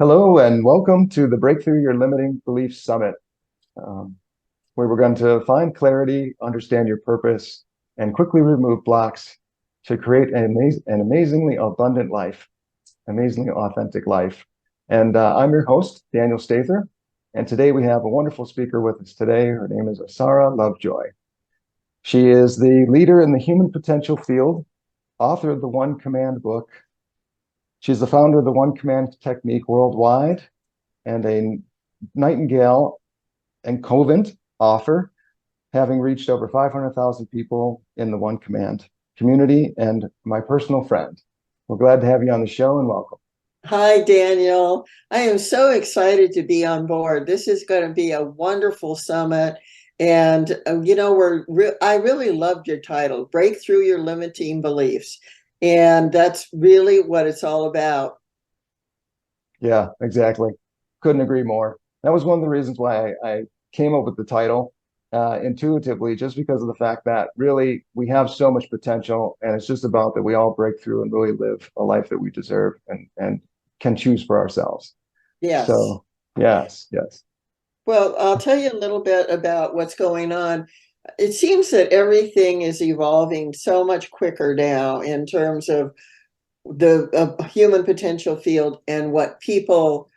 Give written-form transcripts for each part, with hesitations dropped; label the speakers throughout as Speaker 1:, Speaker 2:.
Speaker 1: Hello and welcome to the Breakthrough Your Limiting Beliefs Summit, um, where we're going to find clarity, understand your purpose, and quickly remove blocks to create an amazingly abundant life, amazingly authentic life. And I'm your host, Daniel Stather, and today we have a wonderful speaker with us today. Her name is Asara Lovejoy. She is the leader in the human potential field, author of the One Command book. She's the founder of the One Command technique worldwide and a Nightingale and Covent author, having reached over 500,000 people in the One Command community, and my personal friend. We're glad to have you on the show and welcome.
Speaker 2: Hi, Daniel. I am so excited to be on board. This is going to be a wonderful summit. And, I really loved your title, Break Through Your Limiting Beliefs. And that's really what it's all about.
Speaker 1: Yeah, exactly. Couldn't agree more. That was one of the reasons why I came up with the title intuitively, just because of the fact that really we have so much potential, and it's just about that we all break through and really live a life that we deserve and can choose for ourselves.
Speaker 2: Yes.
Speaker 1: So, yes, yes.
Speaker 2: Well, I'll tell you a little bit about what's going on. It seems that everything is evolving so much quicker now in terms of the human potential field and what people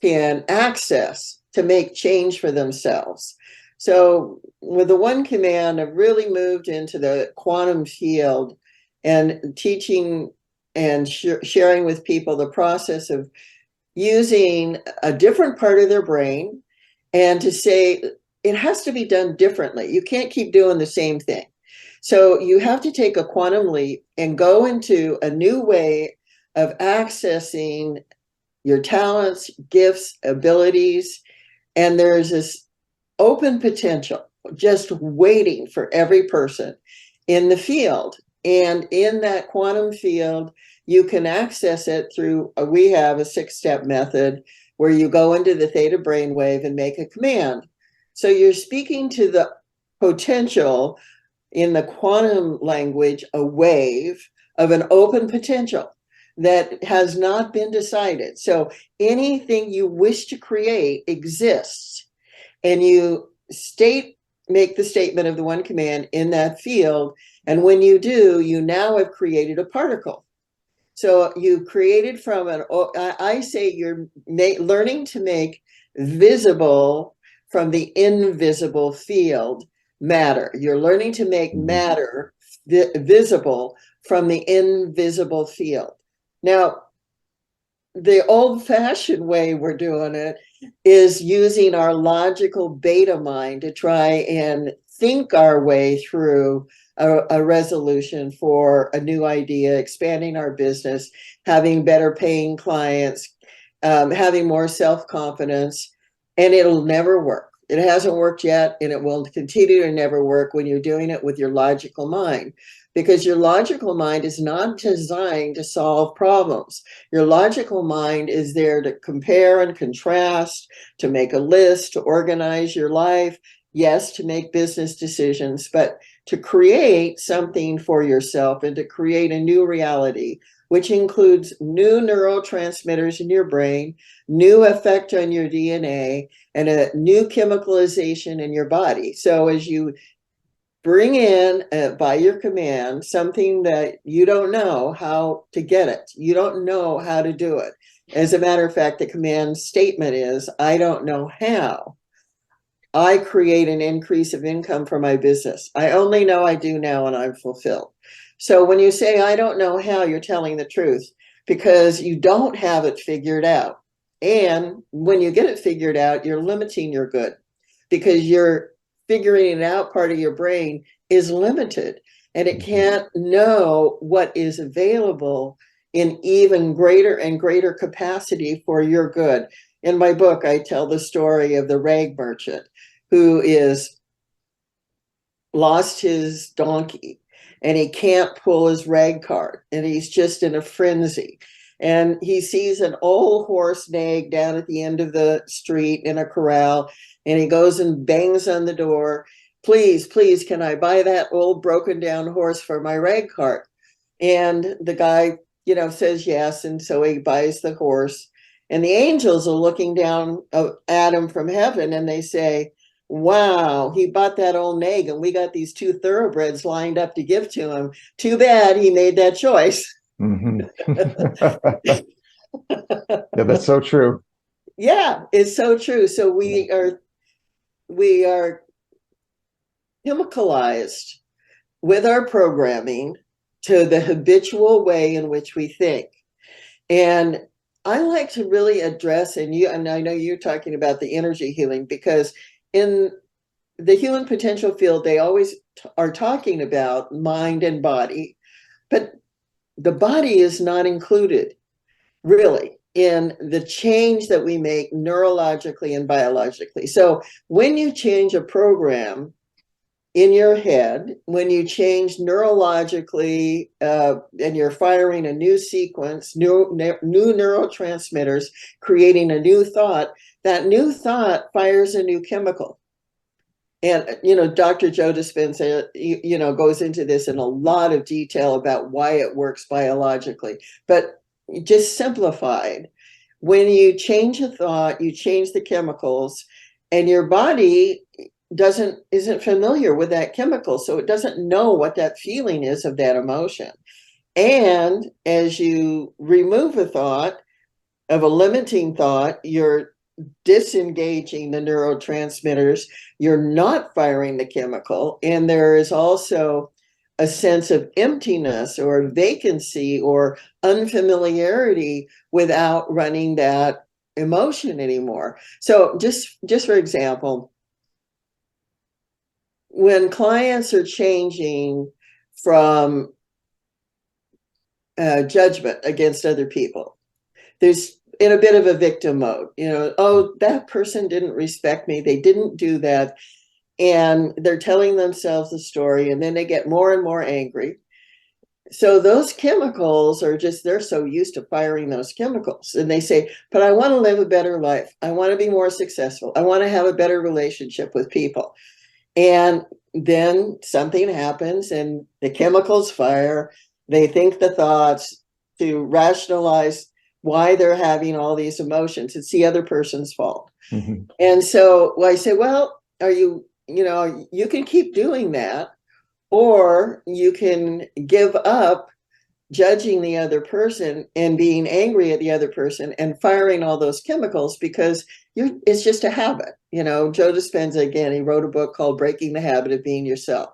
Speaker 2: can access to make change for themselves. So with the One Command, I've really moved into the quantum field and teaching and sharing with people the process of using a different part of their brain and to say it has to be done differently. You can't keep doing the same thing. So you have to take a quantum leap and go into a new way of accessing your talents, gifts, abilities, and there's this open potential just waiting for every person in the field. And in that quantum field, you can access it through, we have a 6-step method where you go into the theta brainwave and make a command. So you're speaking to the potential in the quantum language, a wave of an open potential that has not been decided. So anything you wish to create exists, and you make the statement of the One Command in that field. And when you do, you now have created a particle. So you created from I say you're learning to make visible from the invisible field matter. You're learning to make
Speaker 1: Mhm.
Speaker 2: matter visible from the invisible field. Now, the old-fashioned way we're doing it is using our logical beta mind to try and think our way through a resolution for a new idea, expanding our business, having better paying clients, having more self-confidence, and it'll never work. It hasn't worked yet, and it will continue to never work when you're doing it with your logical mind, because your logical mind is not designed to solve problems. Your logical mind is there to compare and contrast, to make a list, to organize your life, yes, to make business decisions, but to create something for yourself and to create a new reality, which includes new neurotransmitters in your brain, new effect on your DNA, and a new chemicalization in your body. So as you bring in by your command something that you don't know how to get it, you don't know how to do it. As a matter of fact, the command statement is, I don't know how. I create an increase of income for my business. I only know I do now and I'm fulfilled. So when you say, I don't know how, you're telling the truth because you don't have it figured out. And when you get it figured out, you're limiting your good because you're figuring it out part of your brain is limited and it
Speaker 1: Mhm.
Speaker 2: can't know what is available in even greater and greater capacity for your good. In my book, I tell the story of the rag merchant who is lost his donkey and he can't pull his rag cart and he's just in a frenzy. And he sees an old horse nag down at the end of the street in a corral and he goes and bangs on the door. Please, please, can I buy that old broken down horse for my rag cart? And the guy, says yes. And so he buys the horse And the angels are looking down at him from heaven, and they say, wow, he bought that old nag, and we got these two thoroughbreds lined up to give to him. Too bad he made that choice.
Speaker 1: Mhm. Yeah, that's so true.
Speaker 2: Yeah, it's so true. So we are chemicalized with our programming to the habitual way in which we think. And I like to really address, and I know you're talking about the energy healing, because in the human potential field, they always are talking about mind and body, but the body is not included really in the change that we make neurologically and biologically. So when you change a program in your head, when you change neurologically, and you're firing a new sequence, new neurotransmitters, creating a new thought, that new thought fires a new chemical. And, Dr. Joe Dispenza, goes into this in a lot of detail about why it works biologically. But just simplified, when you change a thought, you change the chemicals, and your body isn't familiar with that chemical, so it doesn't know what that feeling is of that emotion. And as you remove a thought of a limiting thought, you're disengaging the neurotransmitters, you're not firing the chemical, and there is also a sense of emptiness or vacancy or unfamiliarity without running that emotion anymore. So just for example, when clients are changing from judgment against other people, there's in a bit of a victim mode, oh, that person didn't respect me, they didn't do that. And they're telling themselves the story, and then they get more and more angry. So those chemicals are they're so used to firing those chemicals. And they say, but I want to live a better life. I want to be more successful. I want to have a better relationship with people. And then something happens and the chemicals fire. They think the thoughts to rationalize why they're having all these emotions. It's the other person's fault.
Speaker 1: Mhm.
Speaker 2: And so I say, well, you can keep doing that, or you can give up judging the other person and being angry at the other person and firing all those chemicals, because it's just a habit. Joe Dispenza, again, he wrote a book called Breaking the Habit of Being Yourself.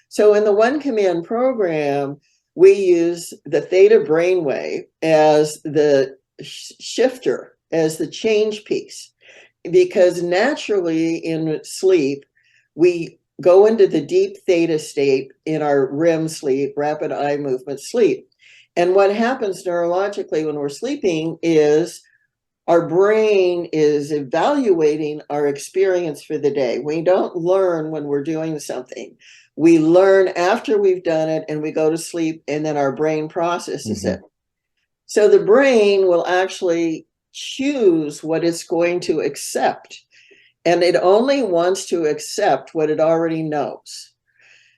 Speaker 2: So in the One Command program, we use the theta brainwave as the shifter, as the change piece, because naturally in sleep, we go into the deep theta state in our REM sleep, rapid eye movement sleep. And what happens neurologically when we're sleeping is our brain is evaluating our experience for the day. We don't learn when we're doing something. We learn after we've done it, and we go to sleep, and then our brain processes it. So the brain will actually choose what it's going to accept, and it only wants to accept what it already knows.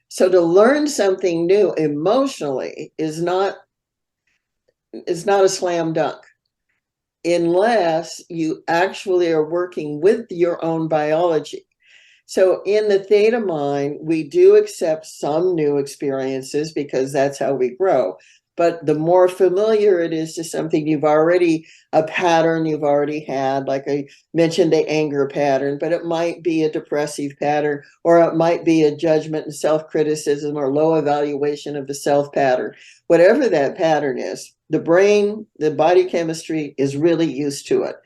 Speaker 2: So to learn something new emotionally is not a slam dunk, unless you actually are working with your own biology. So in the theta mind, we do accept some new experiences because that's how we grow. But the more familiar it is to something a pattern you've already had, like I mentioned, the anger pattern, but it might be a depressive pattern, or it might be a judgment and self-criticism or low evaluation of the self pattern. Whatever that pattern is, the brain, the body chemistry is really used to it.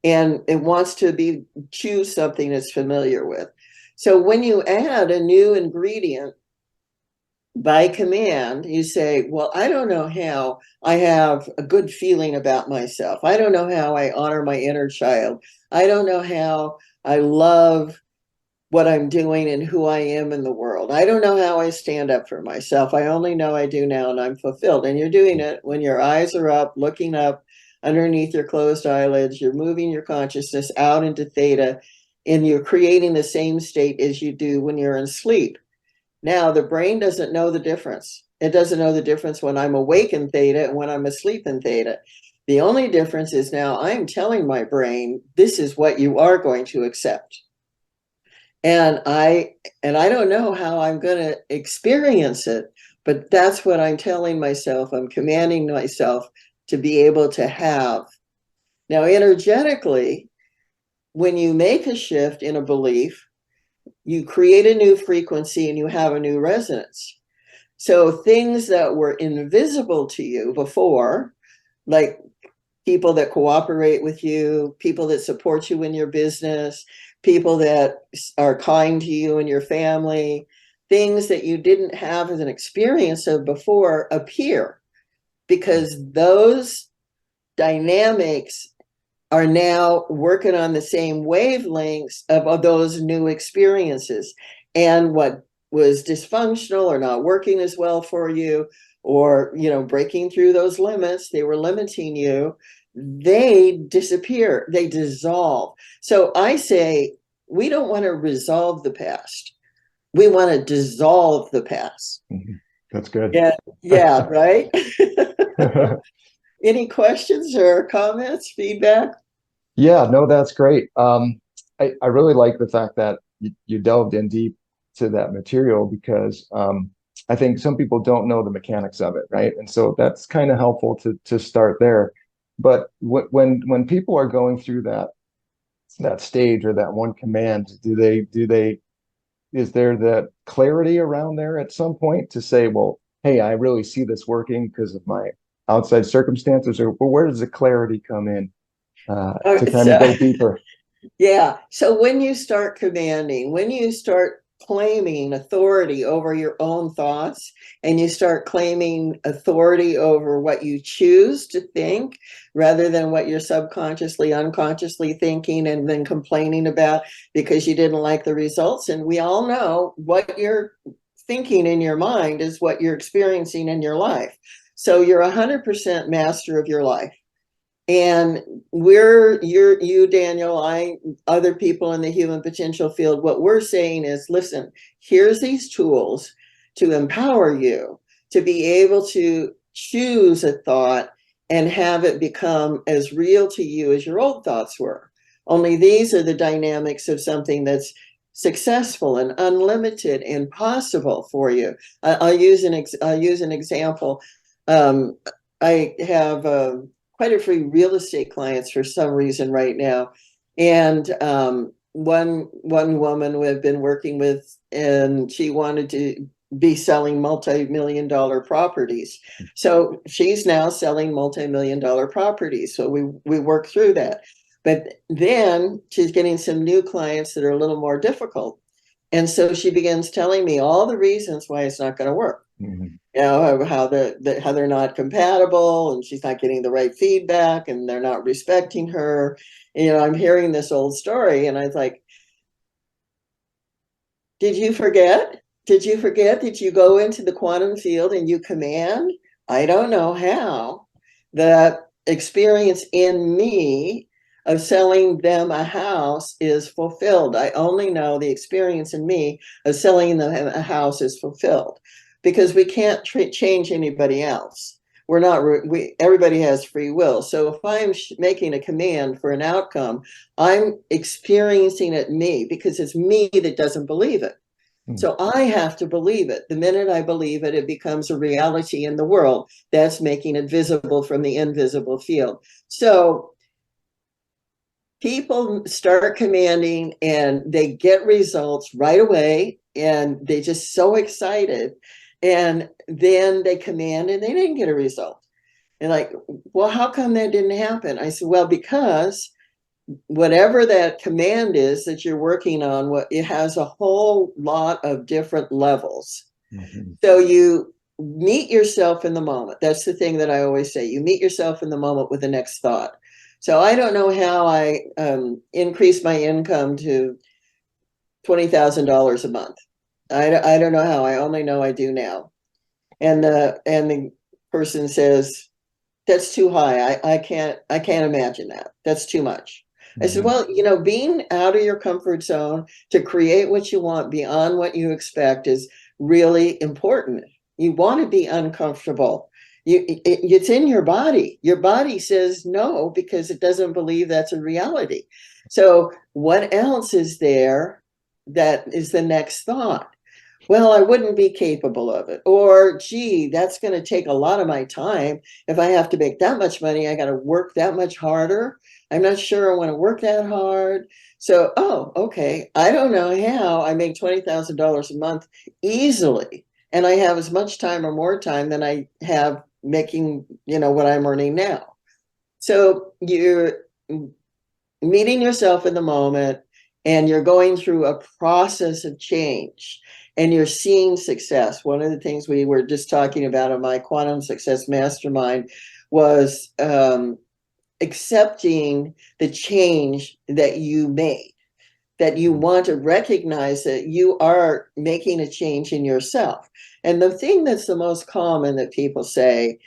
Speaker 2: And it wants to choose something it's familiar with. So when you add a new ingredient by command, you say, well, I don't know how I have a good feeling about myself. I don't know how I honor my inner child. I don't know how I love what I'm doing and who I am in the world. I don't know how I stand up for myself. I only know I do now, and I'm fulfilled. And you're doing it when your eyes are up, looking up underneath your closed eyelids. You're moving your consciousness out into theta, and you're creating the same state as you do when you're in sleep. Now, the brain doesn't know the difference. It doesn't know the difference when I'm awake in theta and when I'm asleep in theta. The only difference is now I'm telling my brain, this is what you are going to accept. And I don't know how I'm going to experience it, but that's what I'm telling myself. I'm commanding myself to be able to have. Now, energetically, when you make a shift in a belief, you create a new frequency and you have a new resonance. So things that were invisible to you before, like people that cooperate with you, people that support you in your business, people that are kind to you and your family, things that you didn't have as an experience of before appear, because those dynamics are now working on the same wavelengths of those new experiences. And what was dysfunctional or not working as well for you, or breaking through those limits, they were limiting you, they disappear, they dissolve. So I say, we don't want to resolve the past, we want to dissolve the past.
Speaker 1: That's good.
Speaker 2: Yeah, right. Any questions or comments, feedback?
Speaker 1: Yeah, no, that's great. I really like the fact that you delved in deep to that material because I think some people don't know the mechanics of it, right? And so that's kind of helpful to start there. But when people are going through that stage or that one command, is there that clarity around there at some point to say, well, hey, I really see this working because of my outside circumstances, or where does the clarity come in to kind of
Speaker 2: So,
Speaker 1: go deeper?
Speaker 2: yeah. So when you start commanding, when you start claiming authority over your own thoughts, and you start claiming authority over what you choose to think rather than what you're subconsciously, unconsciously thinking and then complaining about because you didn't like the results. And we all know what you're thinking in your mind is what you're experiencing in your life. So you're 100% master of your life. And you, Daniel, other people in the human potential field, what we're saying is, listen, here's these tools to empower you to be able to choose a thought and have it become as real to you as your old thoughts were. Only these are the dynamics of something that's successful and unlimited and possible for you. I'll use an example. I have quite a few real estate clients for some reason right now. And one woman we have been working with, and she wanted to be selling multi-million-dollar properties. So she's now selling multi-million-dollar properties. So we work through that. But then she's getting some new clients that are a little more difficult. And so she begins telling me all the reasons why it's not going to work.
Speaker 1: Mhm.
Speaker 2: How they're not compatible, and she's not getting the right feedback, and they're not respecting her. I'm hearing this old story, and I was like, did you forget? Did you forget that you go into the quantum field and you command? I don't know how that experience in me of selling them a house is fulfilled. I only know the experience in me of selling them a house is fulfilled, because we can't change anybody else. We're not, everybody has free will. So if I'm making a command for an outcome, I'm experiencing it me, because it's me that doesn't believe it. So I have to believe it. The minute I believe it, it becomes a reality in the world. That's making it visible from the invisible field. So people start commanding and they get results right away, and they just so excited. And then they command and they didn't get a result. And like, well, how come that didn't happen? I said, well, because whatever that command is that you're working on, it has a whole lot of different levels.
Speaker 1: Mhm.
Speaker 2: So you meet yourself in the moment. That's the thing that I always say. You meet yourself in the moment with the next thought. So I don't know how I increased my income to $20,000 a month. I don't know how. I only know I do now. And the person says, that's too high. I can't imagine that. That's too much. I said,
Speaker 1: Mhm.
Speaker 2: well, being out of your comfort zone to create what you want beyond what you expect is really important. You want to be uncomfortable. It's in your body. Your body says no because it doesn't believe that's a reality. So what else is there that is the next thought? Well, I wouldn't be capable of it. Or, gee, that's going to take a lot of my time. If I have to make that much money, I got to work that much harder. I'm not sure I want to work that hard. So, oh, okay. I don't know how I make $20,000 a month easily. And I have as much time or more time than I have making, what I'm earning now. So you're meeting yourself in the moment and you're going through a process of change and you're seeing success. One of the things we were just talking about in my quantum success mastermind was accepting the change that you made, that you want to recognize that you are making a change in yourself. And the thing that's the most common that people say,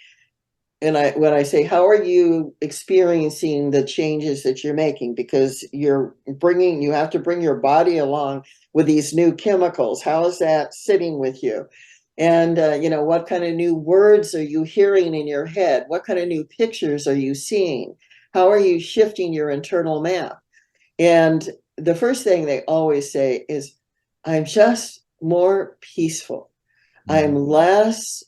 Speaker 2: and when I say, how are you experiencing the changes that you're making? Because you have to bring your body along with these new chemicals. How is that sitting with you? And, what kind of new words are you hearing in your head? What kind of new pictures are you seeing? How are you shifting your internal map? And the first thing they always say is, I'm just more peaceful. I'm less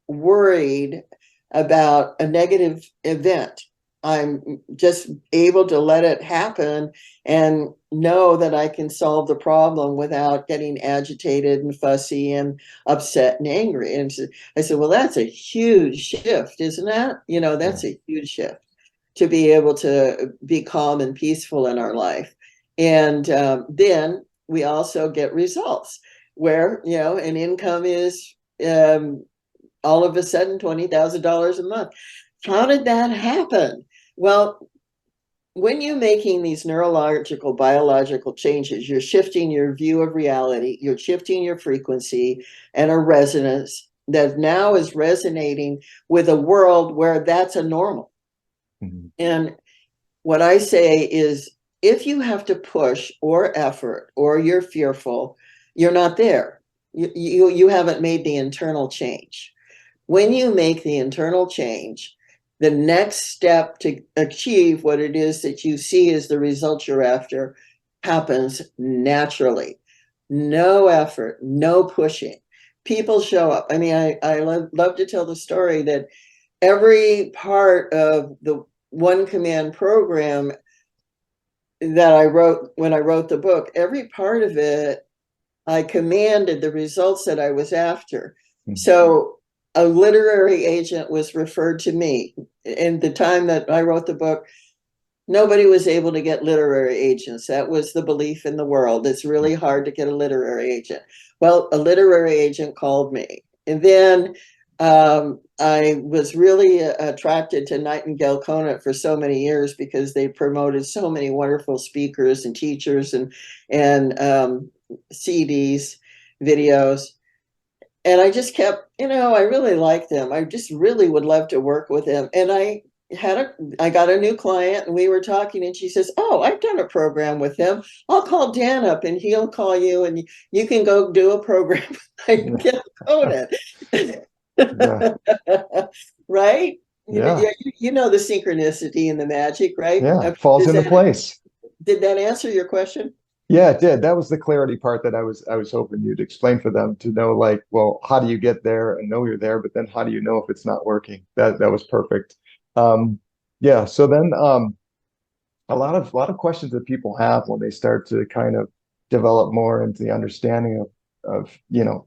Speaker 2: worried about a negative event. I'm just able to let it happen and know that I can solve the problem without getting agitated and fussy and upset and angry. And I said, well, that's a huge shift, isn't that? That's a huge shift to be able to be calm and peaceful in our life. And then we also get results where, an income is all of a sudden $20,000 a month. How did that happen? Well, when you're making these neurological, biological changes, you're shifting your view of reality, you're shifting your frequency and a resonance that now is resonating with a world where that's a normal. Mm-hmm. And what I say is, if you have to push or effort or you're fearful, you're not there. You haven't made the internal change. When you make the internal change, the next step to achieve what it is that you see as the result you're after happens naturally. No effort, no pushing. People show up. I mean, I love to tell the story that every part of the One Command program that I wrote when I wrote the book, every part of it, I commanded the results that I was after. Mm-hmm. So a literary agent was referred to me. In the time that I wrote the book, nobody was able to get literary agents. That was the belief in the world. It's really hard to get a literary agent. Well, a literary agent called me. And then I was really attracted to Nightingale Conant for so many years because they promoted so many wonderful speakers and teachers and CDs, videos. And I just kept, I really liked them. I just really would love to work with them. And I got a new client and we were talking and she says, oh, I've done a program with him. I'll call Dan up and he'll call you and you can go do a program with Nightingale Conant. Yeah. Right?
Speaker 1: Yeah.
Speaker 2: You know the synchronicity and the magic, right?
Speaker 1: Yeah, falls into place.
Speaker 2: Did that answer your question?
Speaker 1: Yeah, it did. That was the clarity part that I was hoping you'd explain for them to know, like, well, how do you get there and know you're there, but then how do you know if it's not working? That was perfect. Yeah. So then a lot of questions that people have when they start to kind of develop more into the understanding of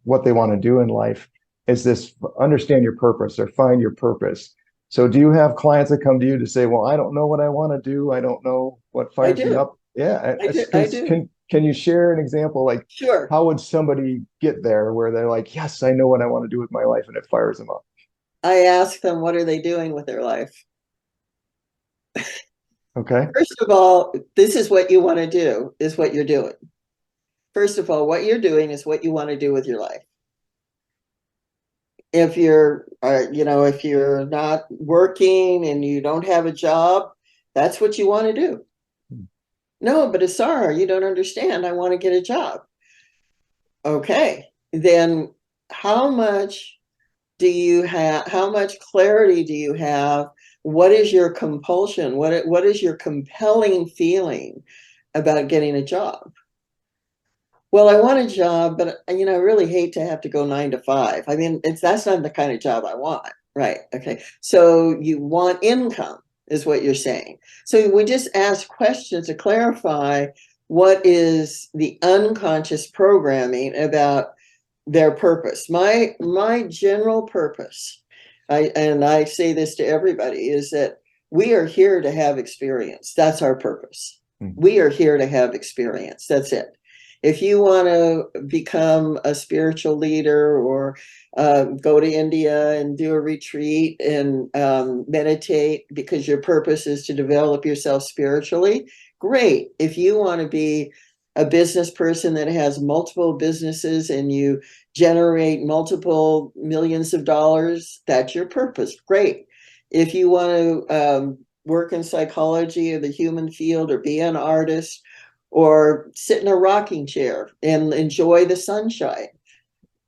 Speaker 1: what they want to do in life is this: understand your purpose or find your purpose. So do you have clients that come to you to say, well, I don't know what I want to do. I don't know what fires me up. Yeah.
Speaker 2: I do.
Speaker 1: Can you share an example? Like,
Speaker 2: sure.
Speaker 1: How would somebody get there where they're like, yes, I know what I want to do with my life, and it fires them up?
Speaker 2: I ask them, what are they doing with their life?
Speaker 1: Okay.
Speaker 2: First of all, this is what you want to do, is what you're doing. First of all, what you're doing is what you want to do with your life. If you're, if you're not working and you don't have a job, that's what you want to do. No, but Asara, you don't understand. I want to get a job. Okay, then how much do you have? How much clarity do you have? What is your compulsion? What is your compelling feeling about getting a job? Well, I want a job, but you know, I really hate to have to go 9 to 5. I mean, that's not the kind of job I want. Right. Okay. So you want income, is what you're saying. So we just ask questions to clarify what is the unconscious programming about their purpose. My general purpose, I say this to everybody, is that we are here to have experience. That's our purpose. We are here to have experience. That's it. If you want to become a spiritual leader or go to India and do a retreat and meditate because your purpose is to develop yourself spiritually, great. If you want to be a business person that has multiple businesses and you generate multiple millions of dollars, that's your purpose. Great. If you want to work in psychology or the human field or be an artist or sit in a rocking chair and enjoy the sunshine,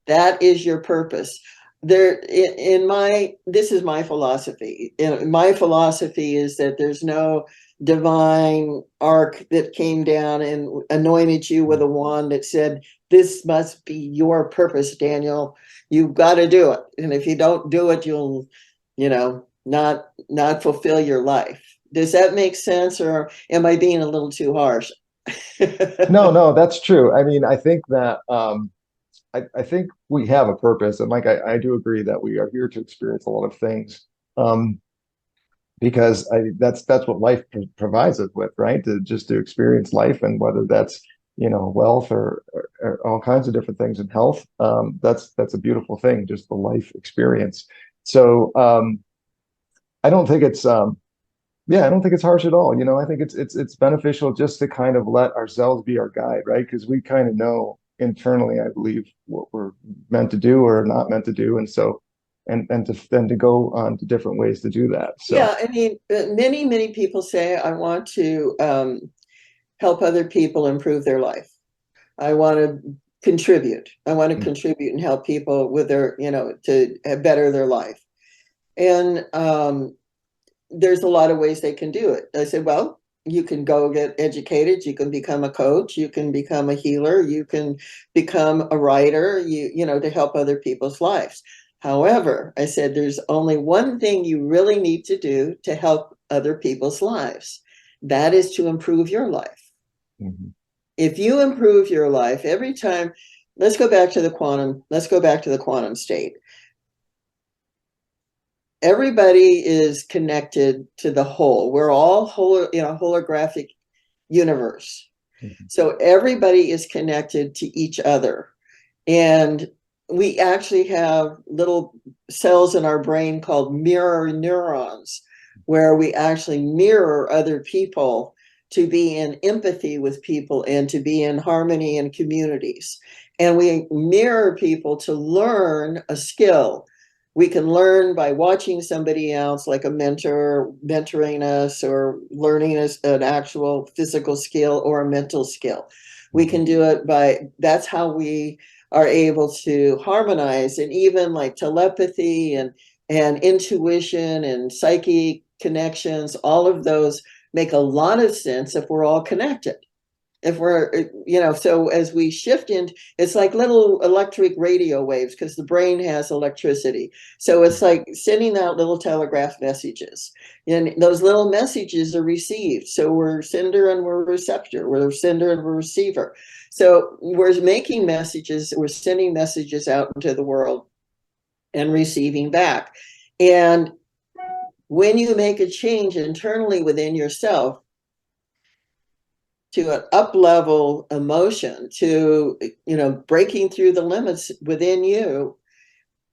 Speaker 2: that is your purpose. This is my philosophy. My philosophy is that there's no divine arc that came down and anointed you with a wand that said, this must be your purpose, Daniel. You've got to do it. And if you don't do it, you'll, not fulfill your life. Does that make sense, or am I being a little too harsh?
Speaker 1: No, that's true. I mean, I think that I think we have a purpose, and like I do agree that we are here to experience a lot of things, because that's what life provides us with, right? To experience life, and whether that's wealth or all kinds of different things in health, that's a beautiful thing, just the life experience. So I don't think it's yeah, I don't think it's harsh at all. I think it's beneficial just to kind of let ourselves be our guide, right? Because we kind of know internally, I believe, what we're meant to do or not meant to do, and so and to go on to different ways to do that. So
Speaker 2: Yeah, I mean, many people say, I want to help other people improve their life. I want to contribute. I want to contribute and help people with their, to better their life. And there's a lot of ways they can do it. I said, well, you can go get educated. You can become a coach. You can become a healer. You can become a writer, to help other people's lives. However, I said, there's only one thing you really need to do to help other people's lives. That is to improve your life.
Speaker 1: mm-hmm.
Speaker 2: If you improve your life every time, let's go back to the quantum state. Everybody is connected to the whole. We're all holographic universe.
Speaker 1: Mm-hmm.
Speaker 2: So everybody is connected to each other. And we actually have little cells in our brain called mirror neurons, where we actually mirror other people to be in empathy with people and to be in harmony in communities. And we mirror people to learn a skill. We can learn by watching somebody else, like a mentor mentoring us, or learning an actual physical skill or a mental skill. We can do it that's how we are able to harmonize, and even like telepathy and intuition and psychic connections, all of those make a lot of sense if we're all connected. If we're, so as we shift in, it's like little electric radio waves, because the brain has electricity. So it's like sending out little telegraph messages, and those little messages are received. So we're sender and we're receptor. We're sender and we're receiver. So we're making messages, we're sending messages out into the world and receiving back. And when you make a change internally within yourself, to an up level emotion, to breaking through the limits within you,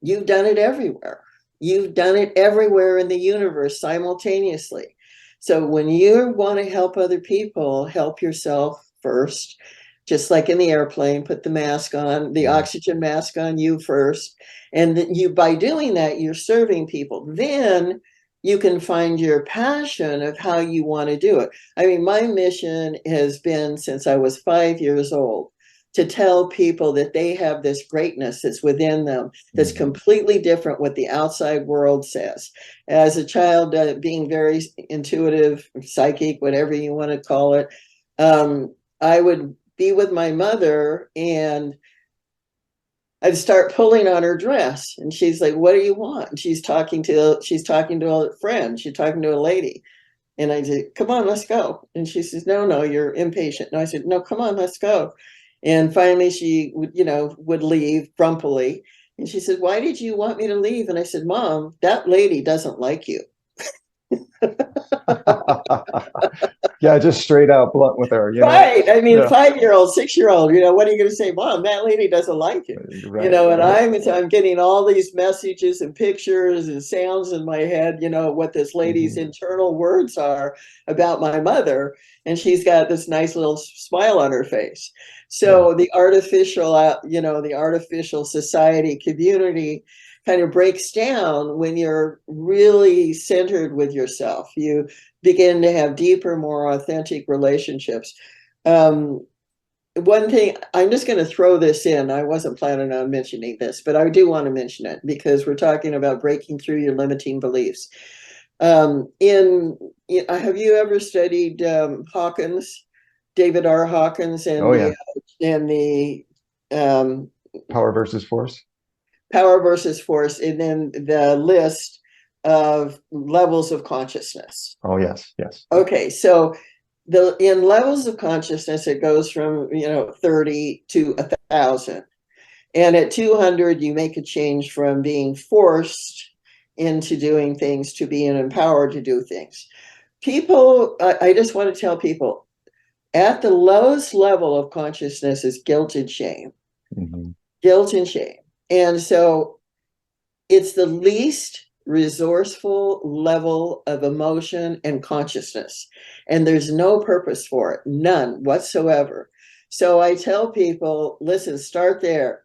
Speaker 2: you've done it everywhere. You've done it everywhere in the universe simultaneously. So when you want to help other people, help yourself first. Just like in the airplane, put the mask on, the oxygen mask on you first. And by doing that, you're serving people. Then you can find your passion of how you want to do it. I mean, my mission has been, since I was 5 years old, to tell people that they have this greatness that's within them, that's completely different what the outside world says. As a child, being very intuitive, psychic, whatever you want to call it, I would be with my mother and I'd start pulling on her dress, and she's like, "What do you want?" And she's talking to a friend. She's talking to a lady, and I said, "Come on, let's go." And she says, "No, no, you're impatient." And I said, "No, come on, let's go." And finally, she would leave grumpily, and she said, "Why did you want me to leave?" And I said, "Mom, that lady doesn't like you."
Speaker 1: Yeah, just straight out blunt with her,
Speaker 2: Right. I mean,
Speaker 1: Yeah,
Speaker 2: 5-year-old, 6-year-old, what are you going to say? "Mom, that lady doesn't like you."
Speaker 1: right,
Speaker 2: And
Speaker 1: right.
Speaker 2: I'm getting all these messages and pictures and sounds in my head, what this lady's internal words are about my mother. And she's got this nice little smile on her face.
Speaker 1: Yeah.
Speaker 2: So the artificial society community kind of breaks down when you're really centered with yourself. You begin to have deeper, more authentic relationships. One thing, I'm just going to throw this in. I wasn't planning on mentioning this, but I do want to mention it because we're talking about breaking through your limiting beliefs. Have you ever studied Hawkins, David R. Hawkins,
Speaker 1: Oh yeah.
Speaker 2: and the um,
Speaker 1: Power versus force.
Speaker 2: power versus force, and then the list of levels of consciousness?
Speaker 1: Oh yes, yes.
Speaker 2: Okay, so in levels of consciousness, it goes from 30 to 1,000, and at 200, you make a change from being forced into doing things to being empowered to do things. People, I just want to tell people, at the lowest level of consciousness is guilt and shame.
Speaker 1: Mm-hmm.
Speaker 2: Guilt and shame, and so it's the least resourceful level of emotion and consciousness. And there's no purpose for it, none whatsoever. So I tell people, listen, start there.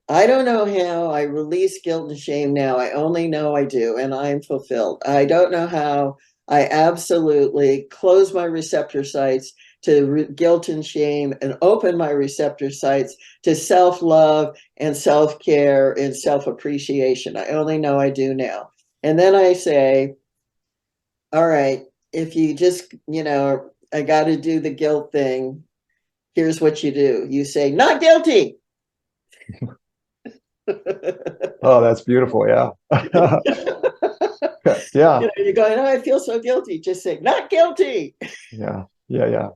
Speaker 2: I don't know how I release guilt and shame now. I only know I do, and I'm fulfilled. I don't know how I absolutely close my receptor sites to guilt and shame and open my receptor sites to self-love and self-care and self-appreciation. I only know I do now. And then I say, all right, if you just, I got to do the guilt thing, here's what you do. You say, not guilty.
Speaker 1: Oh, that's beautiful. Yeah. Yeah.
Speaker 2: You're going, oh, I feel so guilty. Just say, not guilty.
Speaker 1: Yeah. Yeah. Yeah.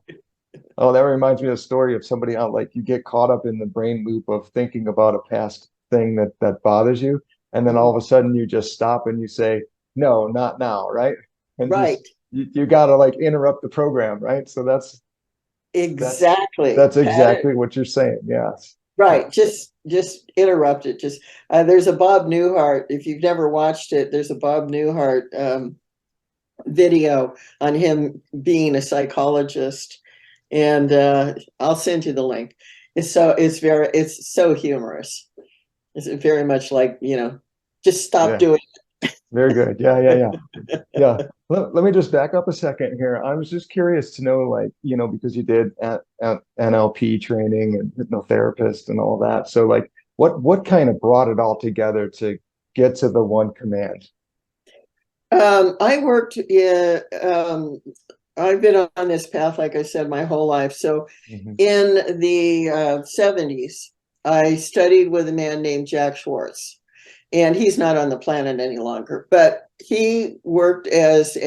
Speaker 1: Oh, that reminds me of a story of somebody out like you get caught up in the brain loop of thinking about a past thing that bothers you, and then all of a sudden you just stop and you say, "No, not now," right? And
Speaker 2: Right.
Speaker 1: just you got to like interrupt the program, right? So that's
Speaker 2: Exactly.
Speaker 1: that's
Speaker 2: Pat it.
Speaker 1: exactly what you're saying. Yes.
Speaker 2: Right. Just interrupt it. Just there's a Bob Newhart. If you've never watched it, there's a Bob Newhart video on him being a psychologist, and I'll send you the link. It's so humorous. It's very much like just stop
Speaker 1: Yeah.
Speaker 2: doing
Speaker 1: Very good. Yeah. Yeah. Yeah.
Speaker 2: it.
Speaker 1: Yeah. Let me just back up a second here. I was just curious to know, like, because you did at NLP training and hypnotherapist and all that. So, like, what kind of brought it all together to get to the one command?
Speaker 2: I worked in, I've been on this path, like I said, my whole life. So
Speaker 1: Hmm.
Speaker 2: in the 70s, I studied with a man named Jack Schwartz, and he's not on the planet any longer, but he worked as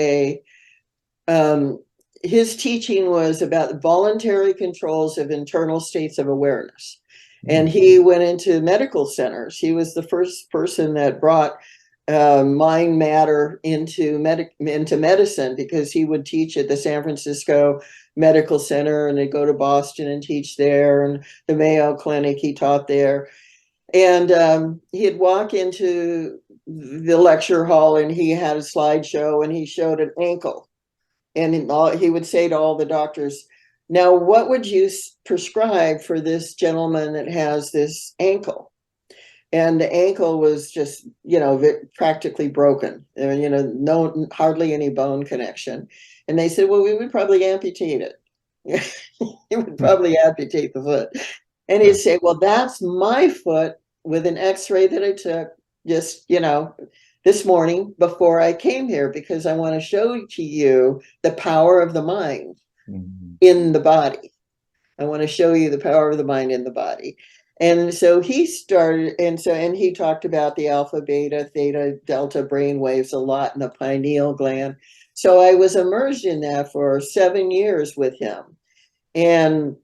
Speaker 2: um, his teaching was about voluntary controls of internal states of awareness. And he went into medical centers. He was the first person that brought mind matter into medicine, because he would teach at the San Francisco Medical Center, and they'd go to Boston and teach there, and the Mayo Clinic, he taught there. And he'd walk into the lecture hall, and he had a slideshow, and he showed an ankle, and he would say to all the doctors, now, what would you prescribe for this gentleman that has this ankle? And the ankle was just, practically broken. No, hardly any bone connection. And they said, well, we would probably amputate it. He would probably amputate the foot. And he'd say, well, that's my foot with an x-ray that I took just, this morning before I came here, because I want to show to you the power of the mind
Speaker 1: Mhm.
Speaker 2: in the body. I want to show you the power of the mind in the body. And so he started, and he talked about the alpha, beta, theta, delta brain waves a lot in the pineal gland. So I was immersed in that for 7 years with him. And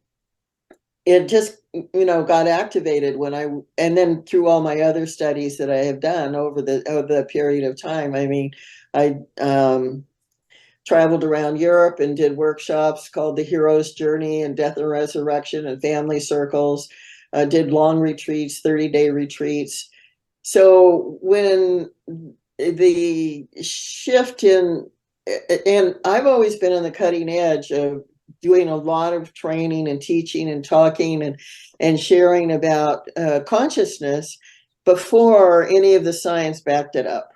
Speaker 2: it just, got activated and then through all my other studies that I have done over the period of time. I mean, I traveled around Europe and did workshops called The Hero's Journey and Death and Resurrection and Family Circles, did long retreats, 30-day retreats. So when the shift and I've always been on the cutting edge of doing a lot of training and teaching and talking and sharing about consciousness before any of the science backed it up.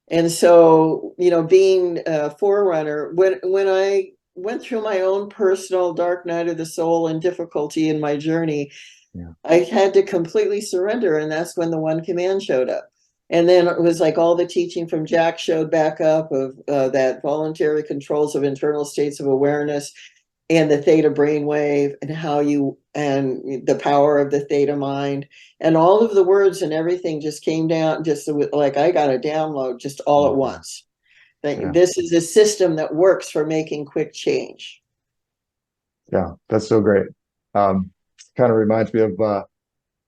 Speaker 2: And so, being a forerunner, when I went through my own personal dark night of the soul and difficulty in my journey,
Speaker 1: Yeah.
Speaker 2: I had to completely surrender. And that's when the one command showed up. And then it was like all the teaching from Jack showed back up of that voluntary controls of internal states of awareness and the theta brainwave and and the power of the theta mind and all of the words and everything just came down just like I got a download just all at
Speaker 1: Mhm.
Speaker 2: once. That
Speaker 1: Yeah.
Speaker 2: this is a system that works for making quick change.
Speaker 1: Yeah, that's so great. Kind of reminds me of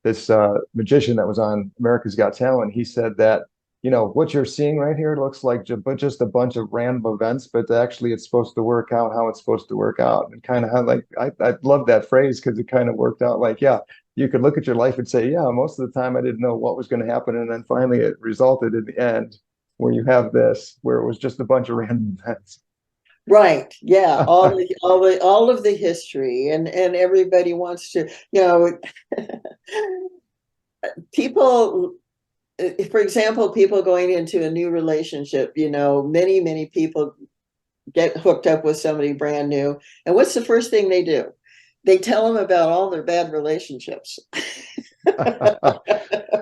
Speaker 1: this magician that was on America's Got Talent. He said that, what you're seeing right here looks like just a bunch of random events, but actually it's supposed to work out how it's supposed to work out. And kind of how like I love that phrase because it kind of worked out like, yeah, you could look at your life and say, yeah, most of the time I didn't know what was going to happen. And then finally it resulted in the end where you have this, where it was just a bunch of random events.
Speaker 2: Right. Yeah. All of the history and everybody wants to, people, for example, people going into a new relationship, many people get hooked up with somebody brand new. And what's the first thing they do? They tell them about all their bad relationships.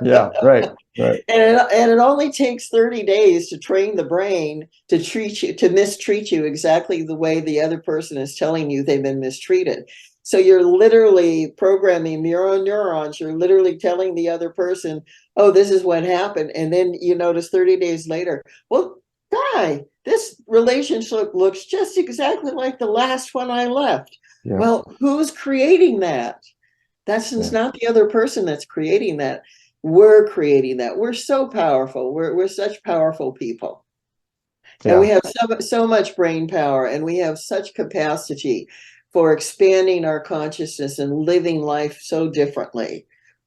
Speaker 1: Yeah, right, right.
Speaker 2: And it only takes 30 days to train the brain to mistreat you exactly the way the other person is telling you they've been mistreated. So you're literally programming your own neurons. You're literally telling the other person, oh, this is what happened. And then you notice 30 days later, well, guy, this relationship looks just exactly like the last one I left.
Speaker 1: Yeah,
Speaker 2: Well, who's creating that? That's
Speaker 1: yeah,
Speaker 2: not the other person that's creating that. We're creating that. We're so powerful. We're such powerful people. And we
Speaker 1: yeah.
Speaker 2: have so much brain power and we have such capacity for expanding our consciousness and living life so differently,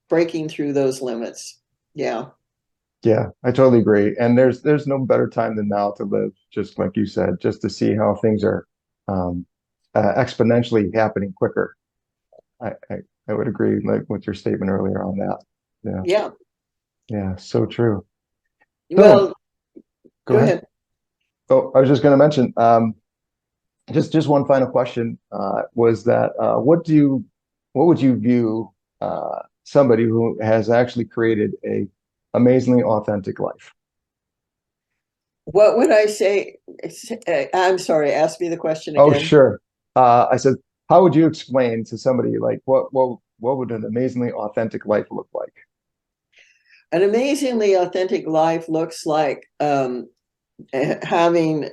Speaker 2: breaking through those limits. Yeah.
Speaker 1: Yeah, I totally agree. And there's no better time than now to live, just like you said, just to see how things are um, exponentially happening quicker. I would agree, like with your statement earlier on that. Yeah,
Speaker 2: Yeah.
Speaker 1: yeah, so true. So
Speaker 2: Well,
Speaker 1: go
Speaker 2: go
Speaker 1: ahead.
Speaker 2: ahead.
Speaker 1: Oh, I was just going to mention, just one final question was that what would you view somebody who has actually created a amazingly authentic life?
Speaker 2: What would I say? I'm sorry, ask me the question
Speaker 1: Oh,
Speaker 2: again.
Speaker 1: sure. I said, how would you explain to somebody like what would an amazingly authentic life look like?
Speaker 2: An amazingly authentic life looks like having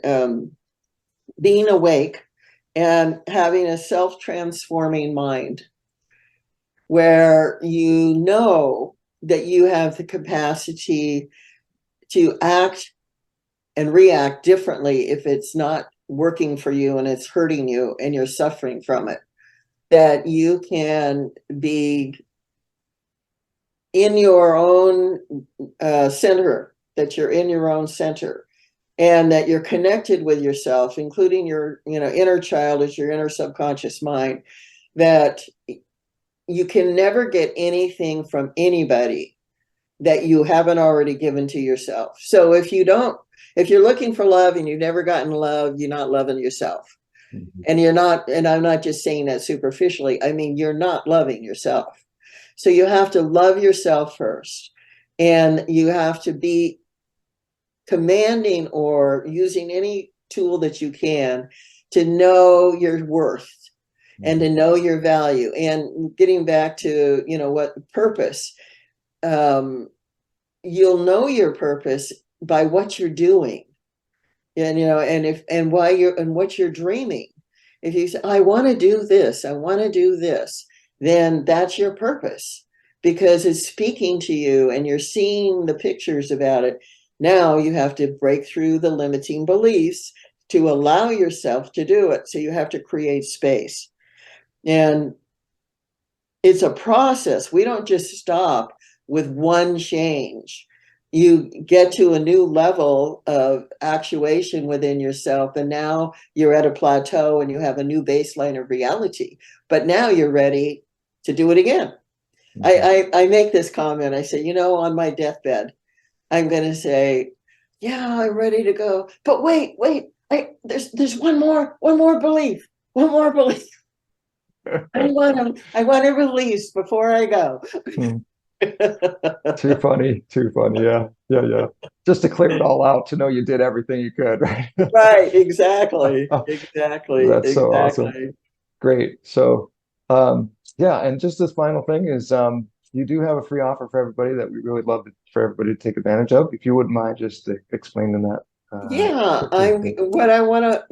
Speaker 2: being awake and having a self-transforming mind where you know that you have the capacity to act and react differently if it's not working for you and it's hurting you and you're suffering from it. That you can be in your own center, that you're in your own center, and that you're connected with yourself, including your inner child as your inner subconscious mind, that you can never get anything from anybody that you haven't already given to yourself. So if you're looking for love and you've never gotten love, you're not loving yourself.
Speaker 1: Mhm.
Speaker 2: And you're not, and I'm not just saying that superficially, I mean, you're not loving yourself. So you have to love yourself first. And you have to be commanding or using any tool that you can to know your worth and to know your value. And getting back to, what purpose, you'll know your purpose by what you're doing. And, and why you're, and what you're dreaming. If you say, I want to do this, I want to do this, then that's your purpose, because it's speaking to you and you're seeing the pictures about it. Now you have to break through the limiting beliefs to allow yourself to do it. So you have to create space. And it's a process. We don't just stop with one change. You get to a new level of actuation within yourself, and now you're at a plateau and you have a new baseline of reality. But now you're ready to do it again. I make this comment. I say, on my deathbed, I'm going to say, yeah, I'm ready to go. But wait, there's one more belief, one more belief. I want to release before I go.
Speaker 1: Too funny, too funny. Yeah, yeah, yeah. Just to clear it all out, to know you did everything you could, right?
Speaker 2: Right, exactly.
Speaker 1: That's so awesome. Great. So, yeah, and just this final thing is, you do have a free offer for everybody that we really love for everybody to take advantage of. If you wouldn't mind just explaining that.
Speaker 2: Yeah,
Speaker 1: Quickly.
Speaker 2: what I want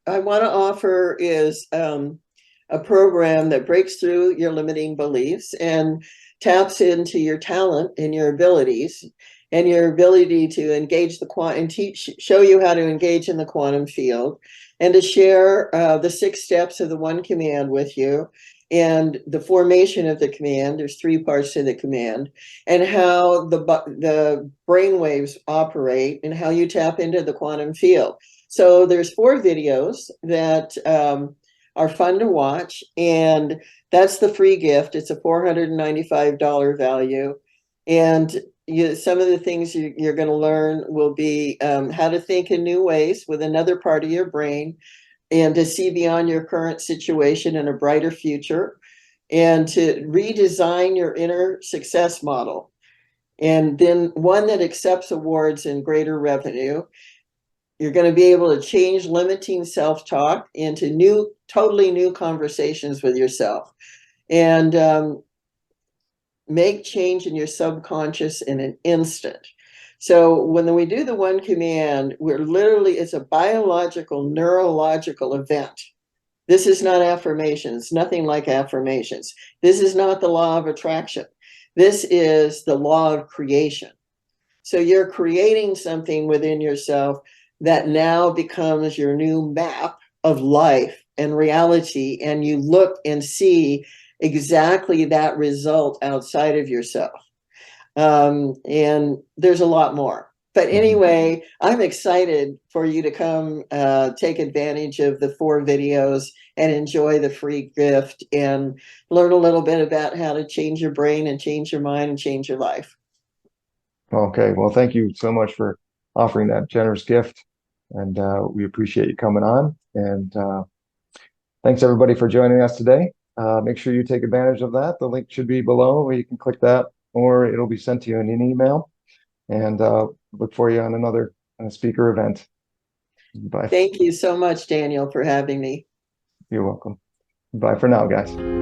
Speaker 2: to offer is a program that breaks through your limiting beliefs and taps into your talent and your abilities and your ability to engage the quantum and show you how to engage in the quantum field, and to share the 6 steps of the one command with you, and the formation of the command. There's 3 parts to the command, and how the brain waves operate and how you tap into the quantum field. So there's 4 videos that are fun to watch, and that's the free gift. It's a $495 value. And some of the things you're going to learn will be how to think in new ways with another part of your brain, and to see beyond your current situation and a brighter future, and to redesign your inner success model. And then one that accepts awards and greater revenue. You're going to be able to change limiting self-talk into totally new conversations with yourself, and make change in your subconscious in an instant. So when we do the one command, it's a biological, neurological event. This is not affirmations, nothing like affirmations. This is not the law of attraction. This is the law of creation. So you're creating something within yourself that now becomes your new map of life and reality, and you look and see exactly that result outside of yourself. And there's a lot more. But anyway, I'm excited for you to come take advantage of the 4 videos and enjoy the free gift and learn a little bit about how to change your brain and change your mind and change your life.
Speaker 1: Okay. Well, thank you so much for offering that generous gift, and we appreciate you coming on. And thanks everybody for joining us today. Make sure you take advantage of that. The link should be below where you can click that, or it'll be sent to you in an email. And look for you on another speaker event. Bye.
Speaker 2: Thank you so much, Daniel, for having me.
Speaker 1: You're welcome. Bye for now, guys.